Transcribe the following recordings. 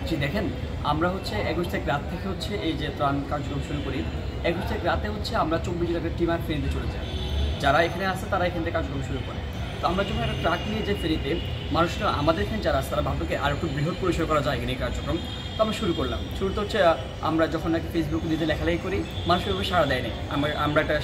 জি দেখেন, আমরা হচ্ছে ২১ তারিখ রাত থেকে হচ্ছে এই যে ত্রাণ কার্যক্রম শুরু করি। ২১ তারিখ রাতে হচ্ছে আমরা ২৪ জনের একটা টিম আর ফেরিতে চলে যাই। যারা এখানে আছে তারা এখান থেকে কার্যক্রম শুরু করে। তো আমরা যখন একটা ট্রাক নিয়ে যাই ফেরিতে, মানুষরা আমাদের এখানে যারা আছে তারা ভাবলো কি আর একটু বৃহৎ পরিসর করা যায় এখানে এই কার্যক্রম। তো আমরা শুরু করলাম। শুরুতে হচ্ছে আমরা যখন নাকি ফেসবুক নিজে লেখালেখি করি, মানুষের উপরে সাড়া দেয়নি। আমরা একটা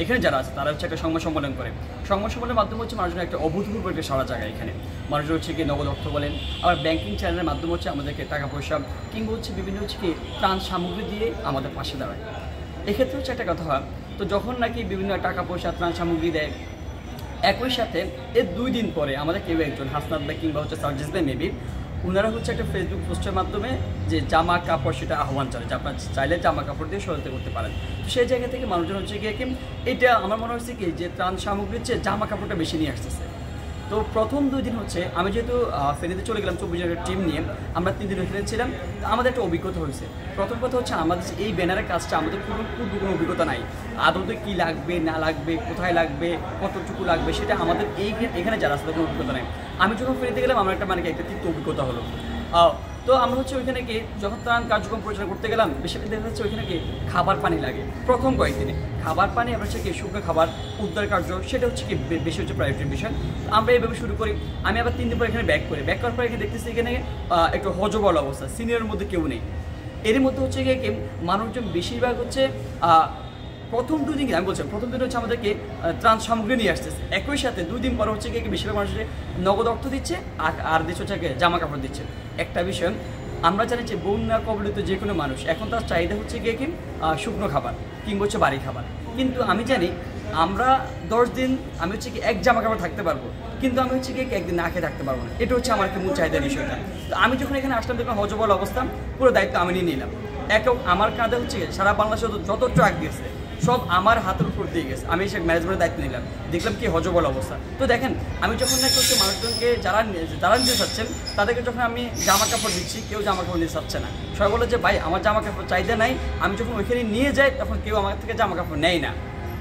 এখানে যারা আছে তারা হচ্ছে একটা সংবাদ সম্মেলন করে। সংবাদ সম্মেলনের মাধ্যমে হচ্ছে মানুষজন একটা অভূতপূর্ব একটা সাড়া জায়গায় এখানে মানুষজন হচ্ছে কি নগদ অর্থ বলেন, আবার ব্যাংকিং চ্যানেলের মাধ্যমে হচ্ছে আমাদেরকে টাকা পয়সা কিংবা হচ্ছে বিভিন্ন হচ্ছে কি ত্রাণ সামগ্রী দিয়ে আমাদের পাশে দাঁড়ায়। এক্ষেত্রে হচ্ছে একটা কথা হয়, তো যখন নাকি বিভিন্ন টাকা পয়সা ত্রাণ সামগ্রী দেয়, একই সাথে এর 2 দিন পরে আমাদের কেউ একজন হাসনাত ভাই কিংবা হচ্ছে সার্জিস ভাই মেবি ওনারা হচ্ছে একটা ফেসবুক পোস্টের মাধ্যমে যে জামা কাপড় সেটা আহ্বান চালে যে আপনার চাইলে জামা কাপড় দিয়ে সহায়তা করতে পারেন। তো সেই জায়গা থেকে মানুষজন হচ্ছে গিয়ে কি এটা আমার মনে হচ্ছে কি যে ত্রাণ সামগ্রীর চেয়ে জামা কাপড়টা বেশি নিয়ে আসতেছে। তো প্রথম 2 দিন হচ্ছে আমি যেহেতু ফেরিতে চলে গেলাম 24 জনের টিম নিয়ে, আমরা 3 দিন ওখানে ছিলাম। আমাদের একটা অভিজ্ঞতা হয়েছে। প্রথম কথা হচ্ছে আমাদের এই ব্যানারের কাজটা আমাদের পূর্ব কোনো অভিজ্ঞতা নাই। আদতে কী লাগবে না লাগবে, কোথায় লাগবে, কতটুকু লাগবে সেটা আমাদের এখানে যারা আসলে কোনো অভিজ্ঞতা নেই। আমি যখন ফেরিতে গেলাম আমার একটা একটা তৃপ্ত অভিজ্ঞতা হলো। তো আমরা হচ্ছে ওইখানে গিয়ে যখন ত্রাণ কার্যক্রম পরিচালনা করতে গেলাম, বেশিরভাগ দেখা যাচ্ছে ওইখানে গিয়ে খাবার পানি লাগে প্রথম কয়েকদিনে। খাবার পানি আবার হচ্ছে কি শুকনো খাবার উদ্ধার কার্য সেটা হচ্ছে কি বেশি হচ্ছে প্রায়োরিটির বিষয়। আমরা এইভাবে শুরু করি। আমি আবার 3 দিন পর এখানে ব্যাক করার পর এখানে দেখতেছি এখানে একটু হজবল অবস্থা, সিনিয়রের মধ্যে কেউ নেই। এর মধ্যে হচ্ছে গিয়ে মানুষজন বেশিরভাগ হচ্ছে প্রথম 2 দিন আমি বলছি প্রথম দিন হচ্ছে আমাদেরকে ত্রাণ সামগ্রী নিয়ে আসতেছে, একই সাথে 2 দিন পরে হচ্ছে গিয়ে বেশিরভাগ মানুষের নগদ অর্থ দিচ্ছে আর দিচ্ছে হচ্ছে জামা কাপড় দিচ্ছে। একটা বিষয় আমরা জানি যে বন্যা কবলিত যে কোনো মানুষ এখন তার চাহিদা হচ্ছে গিয়ে শুকনো খাবার কিংবা হচ্ছে বাড়ি খাবার। কিন্তু আমি জানি আমরা 10 দিন আমি হচ্ছে কি এক জামা কাপড় থাকতে পারবো, কিন্তু আমি হচ্ছে কি একদিন না খেয়ে থাকতে পারবো না। এটা হচ্ছে আমার একটা মূল চাহিদার বিষয়টা। তো আমি যখন এখানে আসলাম দেখলাম হজবল অবস্থা, পুরো দায়িত্ব আমি নিয়ে নিলাম। আমার কাঁধে হচ্ছে সারা বাংলাদেশে যত ট্রাক দিয়েছে সব আমার হাতের উপর দিয়ে গেছে। আমি সে ম্যানেজমেন্টের দায়িত্ব নিলাম, দেখলাম কি হজবল অবস্থা। তো দেখেন আমি যখন নাকি হচ্ছে মানুষজনকে যারা নিতে চাচ্ছেন তাদেরকে যখন আমি জামা কাপড় দিচ্ছি, কেউ জামা কাপড় নিতে চাচ্ছে না। সবাই বলে যে ভাই আমার জামা কাপড় চাহিদা নাই। আমি যখন ওইখানে নিয়ে যাই তখন কেউ আমার থেকে জামা কাপড় নেয় না,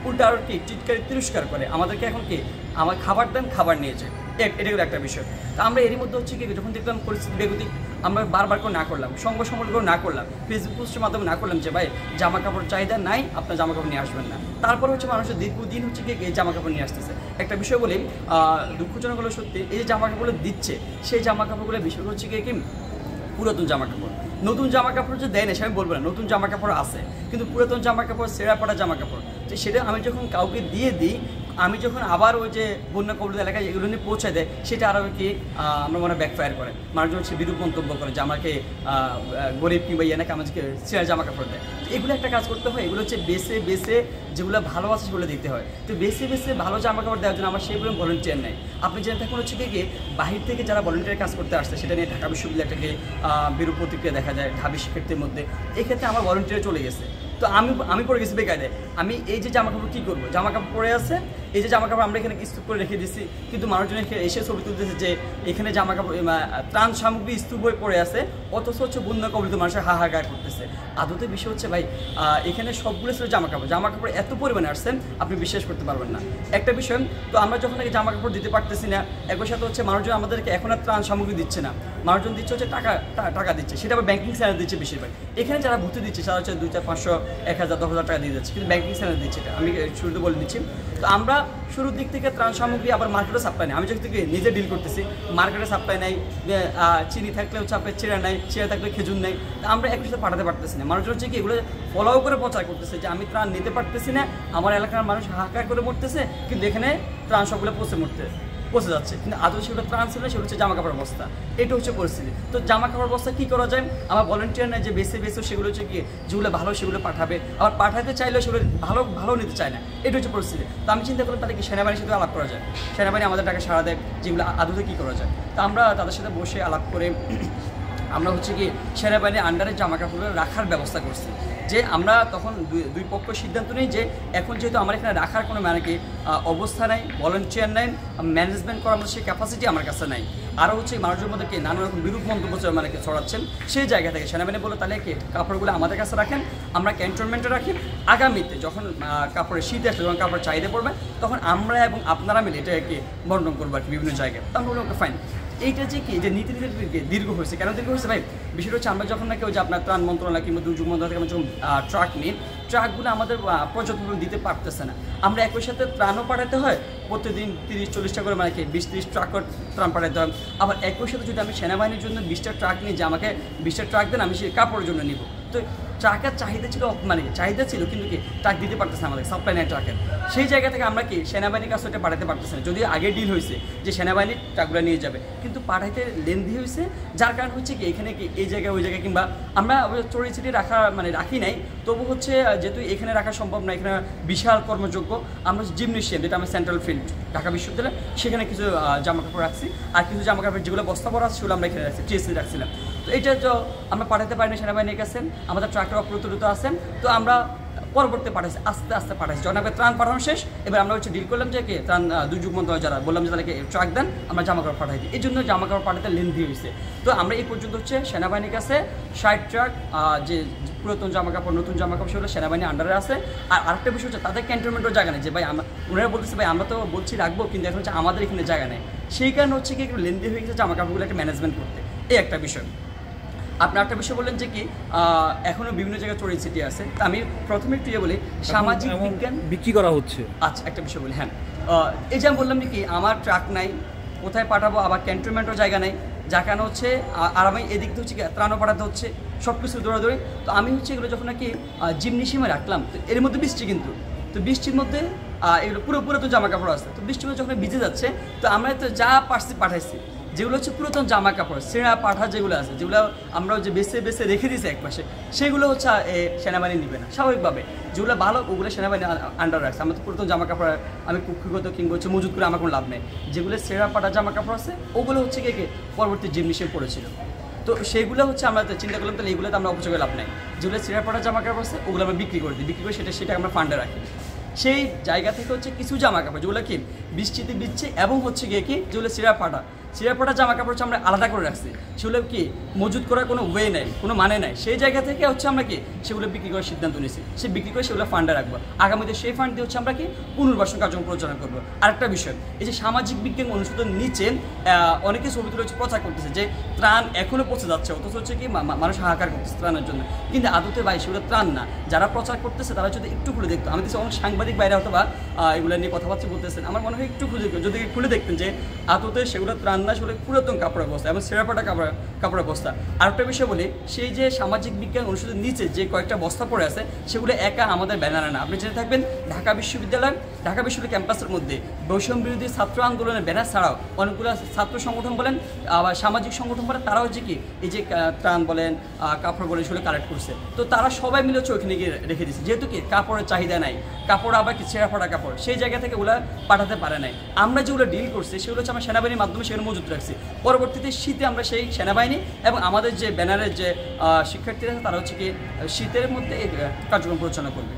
উল্টা আর কি টিটকারি তিরস্কার করে আমাদেরকে। এখন কি আমার খাবার দেন, খাবার নিয়ে যায়, এটা একটা বিষয়। তো আমরা এরই মধ্যে হচ্ছে কি যখন দেখলাম পরিস্থিতি বেগতিক, আমরা বারবার করে না করলাম, সংবাদ না করলাম, ফেসবুক পোস্টের মাধ্যমে না করলাম যে ভাই জামা কাপড় চাহিদা নাই, আপনার জামা কাপড় নিয়ে আসবেন না। তারপর হচ্ছে মানুষের দীর্ঘদিন হচ্ছে কি এই জামা কাপড় নিয়ে আসতেছে। একটা বিষয় বলি, দুঃখজনক হলো সত্যি, এই যে জামা কাপড়গুলো দিচ্ছে সেই জামা কাপড়গুলো বিষয় হচ্ছে কি পুরাতন জামা কাপড়। নতুন জামা কাপড় যে দেয় না সে আমি বলবো না, নতুন জামা কাপড় আছে, কিন্তু পুরাতন জামা কাপড় ছেঁড়া পাটা জামা কাপড় তো সেটা আমি যখন কাউকে দিয়ে দিই, আমি যখন আবার ওই যে বন্যা কবলিত এলাকায় এগুলো নিয়ে পৌঁছে দেয় সেটা আরও কি আমরা মনে ব্যাকফায়ার করে, মানুষজন হচ্ছে বিরূপ মন্তব্য করে যে আমাকে গরিব কিংবা ইয়ে নাকি আমাদেরকে ছেঁড়া জামা কাপড় দেয়। তো এগুলো একটা কাজ করতে হয়, এগুলো হচ্ছে বেছে যেগুলো ভালো আছে সেগুলো দিতে হয়। তো বেছে ভালো জামা কাপড় দেওয়ার জন্য আমার সেইগুলো ভলেন্টিয়ার নেই। আপনি জেনে থাকুন হচ্ছে কি বাহির থেকে যারা ভলেন্টিয়ার কাজ করতে আসছে সেটা নিয়ে ঢাকা বিশ্ববিদ্যালয়টাকে বিরূপ প্রতিক্রিয়া দেখা যায় ঢাবি শিক্ষার্থীর মধ্যে। এক্ষেত্রে আমার ভলেন্টিয়ার চলে গেছে। তো আমি পড়ে গেছি বেকায়দায়। আমি এই যে জামা কাপড় কী করবো, জামা কাপড় পরে আছে, এই যে জামা কাপড় আমরা এখানে স্তূপ করে রেখে দিচ্ছি, কিন্তু মানুষজন এসে ছবি তুলতেছে যে এখানে জামা কাপড় ত্রাণ সামগ্রী স্তূপ হয়ে পড়ে আছে, অথচ হচ্ছে বন্যা কবলিত মানুষের হাহাকার করতেছে। আদতে বিষয় হচ্ছে ভাই এখানে সবগুলো ছিল জামা কাপড় এত পরিমাণে আসছেন আপনি বিশ্বাস করতে পারবেন না। একটা বিষয়, তো আমরা যখন নাকি জামা কাপড় দিতে পারতেছি না, একই সাথে হচ্ছে মানুষজন আমাদেরকে এখন আর ত্রাণ সামগ্রী দিচ্ছে না, মানুষজন দিচ্ছে হচ্ছে টাকা দিচ্ছে, সেটা আবার ব্যাংকিং চ্যানেল দিচ্ছে বেশিরভাগ। এখানে যারা ভর্তি দিচ্ছে তারা হচ্ছে 200, 500, 1000, 10,000 টাকা দিয়ে যাচ্ছে, কিন্তু ব্যাংকিং চ্যানেল দিচ্ছে। এটা আমি শুরুতে বলে দিচ্ছি। তো আমরা শুরুর দিক থেকে ত্রাণ সামগ্রী আবার মার্কেটে সাপ্লাই নেই, আমি যেহেতু নিজে ডিল করতেছি, মার্কেটে সাপ্লাই নেই, চিনি থাকলে হচ্ছে আপনার চেরা নেই, চেরা থাকলে খেজুর নেই, আমরা একই সাথে পাঠাতে পারতেছি না। মানুষজন হচ্ছে কি এগুলো ফলো করে প্রচার করতেছে যে আমি ত্রাণ নিতে পারতেছি না, আমার এলাকার মানুষ হাহাকার করে মরতেছে, কিন্তু এখানে ত্রাণ সবগুলো পৌঁছে যাচ্ছে, কিন্তু আদৌ সেগুলো ত্রাণ ছিল সেগুলো হচ্ছে জামা কাপড় বস্তা। এটা হচ্ছে পরিস্থিতি। তো জামা কাপড় বস্তা কী করা যায়, আমার ভলেন্টিয়ার নেই যে বেছে সেগুলো হচ্ছে কি যেগুলো ভালো সেগুলো পাঠাবে, আবার পাঠাতে চাইলেও সেগুলো ভালো নিতে চায় না, এটা হচ্ছে পরিস্থিতি। তো আমি চিন্তা করলাম তাহলে কি সেনাবাহিনীর সাথে আলাপ করা যায়, সেনাবাহিনী আমাদের টাকা সাড়া দেয়, যেগুলো আদৌতে কী করা যায়। তো আমরা তাদের সাথে বসে আলাপ করে আমরা হচ্ছে কি সেনাবাহিনীর আন্ডারে জামা কাপড়গুলো রাখার ব্যবস্থা করছি। যে আমরা তখন দুই পক্ষ সিদ্ধান্ত নিই যে এখন যেহেতু আমার এখানে রাখার কোনো মানে কি অবস্থা নাই, ভলেন্টিয়ার নাই, ম্যানেজমেন্ট করার মতো সেই ক্যাপাসিটি আমার কাছে নাই, আরও হচ্ছে মানুষের মধ্যে নানা রকম বিরূপ মন্তব্য মানে ছড়াচ্ছেন, সেই জায়গা থেকে সেনাবাহিনী বলে তাহলে কি কাপড়গুলো আমাদের কাছে রাখেন, আমরা ক্যান্টনমেন্টে রাখি, আগামীতে যখন কাপড়ের শীত আসবে, যখন কাপড় চাহিদা পড়বে তখন আমরা এবং আপনারা মিলে এটাকে বন্টন করবো আর কি বিভিন্ন জায়গায়। তো আমরা বললাম ফাইন। এইটা যে কি যে নীতি দীর্ঘ হয়েছে, কেন দীর্ঘ হয়েছে ভাই? বিষয়টা হচ্ছে আমরা যখন নাকি ওই যে আপনার ত্রাণ মন্ত্রণালয় কিংবা দুর্যোগ মন্ত্রণালয় থেকে আমরা যখন ট্রাক নিই, ট্রাকগুলো আমাদের পর্যাপ্তভাবে দিতে পারতেছে না। আমরা একই সাথে ত্রাণও পাঠাতে হয়, প্রতিদিন 30-40টা করে মানে কি 20-30 ট্রাক ত্রাণ পাঠাতে হয়। আবার একই সাথে যদি আমি সেনাবাহিনীর জন্য 20টা ট্রাক নিই, যে আমাকে 20টা ট্রাক দেন, আমি সেই কাপড়ের জন্য নিব। তো ট্রাকের চাহিদা ছিল, মানে চাহিদা ছিল কিন্তু কি ট্রাক দিতে পারতেছে না আমাদের, সাপ্লাই নাই ট্রাকের। সেই জায়গা থেকে আমরা কি সেনাবাহিনীর কাছে এটা পাঠাতে পারতেছে না। যদিও আগে ডিল হয়েছে যে সেনাবাহিনীর ট্রাকগুলো নিয়ে যাবে, কিন্তু পাঠাইতে লেন্দি হয়েছে, যার কারণ হচ্ছে কি এখানে কি এই জায়গায় ওই জায়গায় কিংবা আমরা চড়ি ছিটি রাখা মানে রাখি নাই, তবু হচ্ছে যেহেতু এখানে রাখা সম্ভব না, এখানে বিশাল কর্মযোগ্য, আমরা জিমনেশিয়াম যেটা আমার সেন্ট্রাল ফিল্ড ঢাকা বিশ্ববিদ্যালয়, সেখানে কিছু জামা কাপড় রাখছি, আর কিছু জামা কাপড় যেগুলো বস্তা ভরা আছে সেগুলো আমরা এখানে রাখছি, টিএসসি রাখছিলাম। তো এটা তো আমরা পাঠাতে পারিনি সেনাবাহিনীর কাছে, আমাদের ট্রাকের অপ্রতুলিত আছেন, তো আমরা পরবর্তী পাঠাইছি, আস্তে আস্তে পাঠাইছি। যখন আমরা ত্রাণ পাঠানো শেষ, এবার আমরা হচ্ছে ডিল করলাম যে কি ত্রাণ দুর্যোগ মন্ত্রণালয় যারা বললাম যে তাদেরকে ট্রাক দেন, আমরা জামা কাপড় পাঠাই দিই। এই জন্য জামা কাপড় পাঠাতে লেন্দি হয়েছে। তো আমরা এই পর্যন্ত হচ্ছে সেনাবাহিনীর কাছে 60 ট্রাক যে পুরাতন জামা কাপড়, নতুন জামা কাপড়, সেগুলো সেনাবাহিনীর আন্ডারে আছে। আর আরেকটা বিষয় হচ্ছে তাদের ক্যান্টনমেন্টের জায়গা নেই, যে ভাই আমরা ওনারা বলতেছে ভাই আমরা তো বলছি রাখবো, কিন্তু এখন হচ্ছে আমাদের এখানে জায়গা নেই। সেই কারণে হচ্ছে কি একটু লেন্দি হয়ে গেছে জামা কাপড়গুলো একটা ম্যানেজমেন্ট করতে, এই একটা বিষয়। আপনি একটা বিষয় বললেন যে কি এখনো বিভিন্ন জায়গায় চড়ি ছিটি আছে। তা আমি প্রথমে একটু বলি সামাজিক বিজ্ঞান বিক্রি করা হচ্ছে। আচ্ছা, একটা বিষয় বলি, হ্যাঁ এই যে আমি বললাম কি আমার ট্রাক নাই, কোথায় পাঠাবো, আবার ক্যান্টনমেন্টও জায়গা নেই, যার কারণে হচ্ছে আর আমি এদিক থেকে হচ্ছে ত্রাণও পাঠাতে হচ্ছে, সব কিছু দৌড়াদৌড়ি। তো আমি হচ্ছে এগুলো যখন নাকি জিমনেশিয়ামে রাখলাম, তো এর মধ্যে বৃষ্টি, কিন্তু তো বৃষ্টির মধ্যে এগুলো পুরো তো জামা কাপড় আছে, তো বৃষ্টির মধ্যে যখন ভিজে যাচ্ছে, তো আমরা তো যা পারছি পাঠাইছি, যেগুলো হচ্ছে পুরাতন জামা কাপড়, ছেঁড়া পাঠা যেগুলো আছে, যেগুলো আমরা যে বেছে রেখে দিয়েছি এক পাশে, সেগুলো হচ্ছে সেনাবাহিনী নিবে না স্বাভাবিকভাবে। যেগুলো ভালো ওগুলো সেনাবাহিনী আন্ডার রাখছে। আমার তো পুরাতন জামা কাপড় আমি কুক্ষিগত কিংবা হচ্ছে মজুত করে আমার কোনো লাভ নেই। যেগুলো ছেঁড়া পাঠা জামা কাপড় আছে ওগুলো হচ্ছে কে পরবর্তী জিমনেশিয়ামে পড়েছিল, তো সেগুলো হচ্ছে আমরা চিন্তা করলাম তাহলে এগুলো তো আমরা অপচয় লাভ নেই। যেগুলো ছেঁড়া পাঠা জামা কাপড় আছে ওগুলো আমরা বিক্রি করে দিই, বিক্রি করে সেটা আমরা ফান্ডে রাখি। সেই জায়গা থেকে হচ্ছে কিছু জামা কাপড় যেগুলো কি বৃষ্টিতে ভিজছে এবং হচ্ছে গিয়ে কি যেগুলো ছিঁড়া ফাটা জামা কাপড় হচ্ছে আমরা আলাদা করে রাখছি, সেগুলো কি মজুত করার কোনো ওয়ে নেই, কোনো মানে নাই। সেই জায়গা থেকে হচ্ছে আমরা কি সেগুলো বিক্রি করার সিদ্ধান্ত নিয়েছি, সে বিক্রি করে সেগুলো ফান্ডে রাখবো। আগামীতে সেই ফান্ড দিয়ে হচ্ছে আমরা কি পুনর্বাসন কার্যক্রম পরিচালনা করবো। আরেকটা বিষয়, এই যে সামাজিক বিজ্ঞান অনুষদের নিচে অনেকে ছবি তুলে হচ্ছে প্রচার করতেছে যে ত্রাণ এখনও পৌঁছে যাচ্ছে, অথচ হচ্ছে কি মানুষ হাহাকার করতেছে ত্রাণের জন্য, কিন্তু আদতে ভাই সেগুলো ত্রাণ না। যারা প্রচার করতেছে তারা যদি একটু খুলে দেখতো, আমি দেখছি অনেক সাংবাদিক বাইরে হয়তো বা এগুলো নিয়ে কথাবার্তা বলতেছেন, আমার মনে হয় একটু যদি খুলে দেখতেন যে আদতে সেগুলো ত্রাণ না, সেগুলো পুরাতন কাপড়ের বস্তা এবং ছেঁড়া ফাটা কাপড়ের বস্তা। আরেকটা বিষয় বলি, সেই যে সামাজিক বিজ্ঞান অনুষদের নিচে যে কয়েকটা বস্তা পড়ে আছে সেগুলো একা আমাদের ব্যানারে না। আপনি জেনে থাকবেন ঢাকা বিশ্ববিদ্যালয় ক্যাম্পাসের মধ্যে বৈষম্য বিরোধী ছাত্র আন্দোলনের ব্যানার ছাড়াও অনেকগুলো ছাত্র সংগঠন বলেন, আবার সামাজিক সংগঠন বলেন, তারা হচ্ছে কি এই যে ত্রাণ বলেন, কাপড় বলেন, সেগুলো কালেক্ট করছে। তো তারা সবাই মিলে হচ্ছে ওইখানে গিয়ে রেখে দিচ্ছে, যেহেতু কি কাপড়ের চাহিদা নাই, কাপড় আবার কি ছেঁড়া ফাটা কাপড়, সেই জায়গা থেকে ওগুলো পাঠাতে পারে নাই। আমরা যেগুলো ডিল করছি সেগুলো হচ্ছে আমরা সেনাবাহিনীর মাধ্যমে সেগুলো মজুত রাখছি। পরবর্তীতে শীতে আমরা সেই সেনাবাহিনী এবং আমাদের যে ব্যানারের যে শিক্ষার্থীরা তারা হচ্ছে কি শীতের মধ্যে এই কার্যক্রম পরিচালনা করবে।